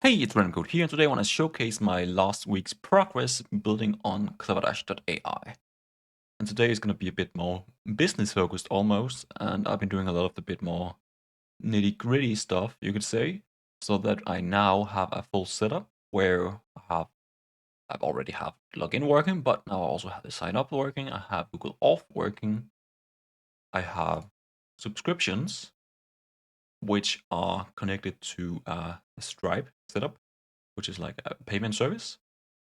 Hey, it's Random Code here, and today I want to showcase my last week's progress building on cleverdash.ai. And today is going to be a bit more business focused almost, and I've been doing a lot of the bit more nitty gritty stuff, you could say, so that I now have a full setup where I've already have login working, but now I also have the sign up working, I have Google Auth working, I have subscriptions which are connected to a Stripe setup, which is like a payment service.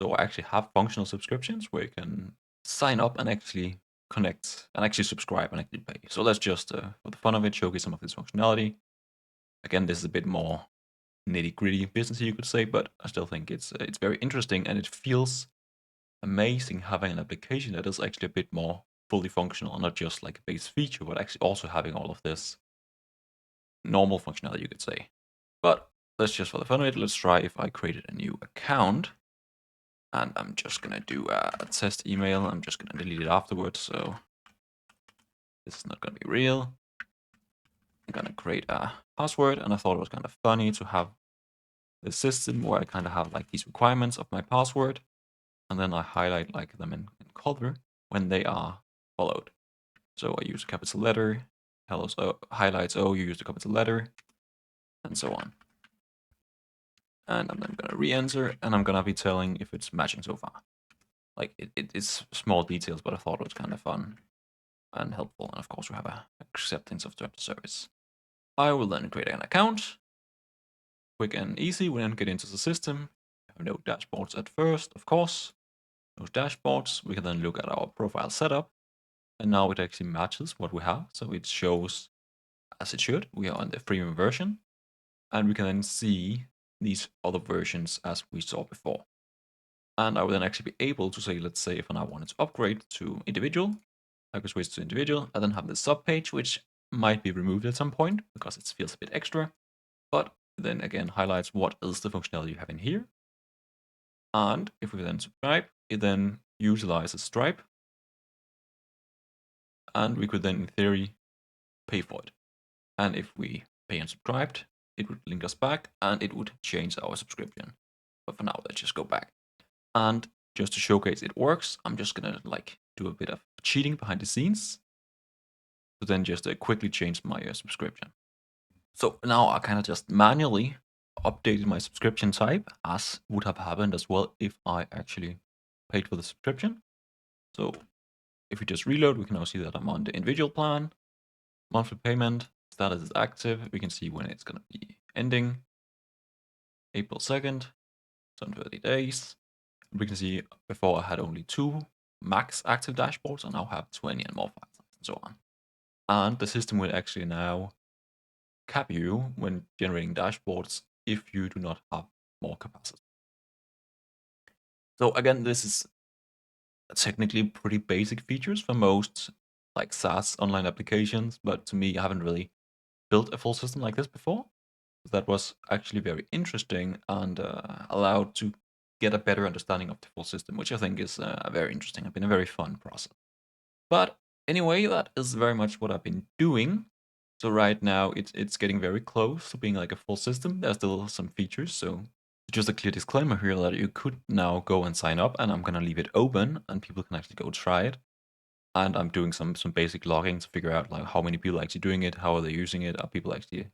So I actually have functional subscriptions where you can sign up and actually connect and actually subscribe and actually pay. So let's just, for the fun of it, showcase some of this functionality. Again, this is a bit more nitty gritty business, you could say, but I still think it's very interesting, and it feels amazing having an application that is actually a bit more fully functional and not just like a base feature, but actually also having all of this normal functionality, you could say. But let's just, for the fun of it, let's try if I created a new account. And I'm just gonna do a test email. I'm just gonna delete it afterwards, so this is not gonna be real. I'm gonna create a password, and I thought it was kind of funny to have this system where I kind of have like these requirements of my password, and then I highlight like them in color when they are followed. So I use a capital letter, highlights O, you use the capital letter, and so on. And I'm then gonna re-enter, and I'm gonna be telling if it's matching so far. Like it's small details, but I thought it was kind of fun and helpful. And of course, we have a acceptance of terms of service. I will then create an account. Quick and easy. We then get into the system. We have no dashboards at first, of course. No dashboards. We can then look at our profile setup. And now it actually matches what we have. So it shows as it should. We are on the freemium version. And we can then see these other versions as we saw before. And I will then actually be able to say, let's say if I wanted to upgrade to individual, I could switch to individual and then have the sub page, which might be removed at some point because it feels a bit extra. But then again, highlights what is the functionality you have in here. And if we then subscribe, it then utilizes Stripe. And we could then, in theory, pay for it. And if we pay and subscribed, it would link us back and it would change our subscription. But for now, let's just go back. And just to showcase it works, I'm just gonna like do a bit of cheating behind the scenes to then just quickly change my subscription. So now I kind of just manually updated my subscription type, as would have happened as well if I actually paid for the subscription. So if we just reload, we can now see that I'm on the individual plan, monthly payment, status is active. We can see when it's going to be ending, April 2nd, some 30 days. We can see before I had only 2 max active dashboards, I now have 20 and more files and so on. And the system will actually now cap you when generating dashboards if you do not have more capacity. So again, this is technically pretty basic features for most like SaaS online applications, but to me, I haven't really built a full system like this before. That was actually very interesting and allowed to get a better understanding of the full system, which I think is very interesting. It's been a very fun process. But anyway, that is very much what I've been doing. So right now it's getting very close to being like a full system. There's still some features, so just a clear disclaimer here that you could now go and sign up, and I'm gonna leave it open and people can actually go try it. And I'm doing some basic logging to figure out like how many people are actually doing it, how are they using it, are people actually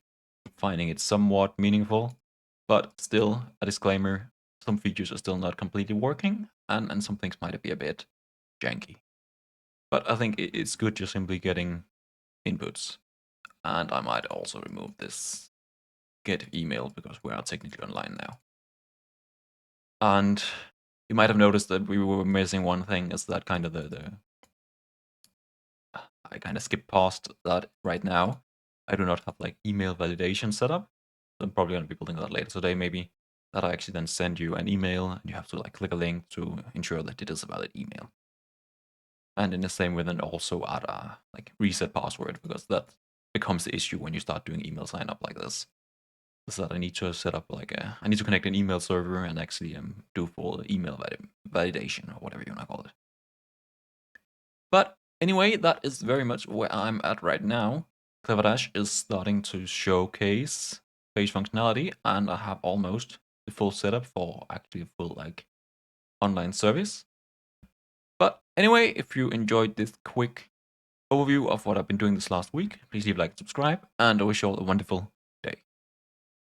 finding it somewhat meaningful. But still, a disclaimer, some features are still not completely working, and some things might be a bit janky. But I think it's good just simply getting inputs. And I might also remove this get email because we are technically online now. And you might have noticed that we were missing one thing, is that kind of the I kind of skipped past that right now. I do not have like email validation set up. I'm probably going to be building that later today, maybe. That I actually then send you an email and you have to like click a link to ensure that it is a valid email. And in the same way, then also add a like reset password, because that becomes the issue when you start doing email sign up like this. Is that I need to set up like I need to connect an email server and actually do full email validation or whatever you want to call it. But anyway, that is very much where I'm at right now. Cleverdash is starting to showcase page functionality, and I have almost the full setup for actually a full like online service. But anyway, if you enjoyed this quick overview of what I've been doing this last week, please leave a like, subscribe, and I wish you all a wonderful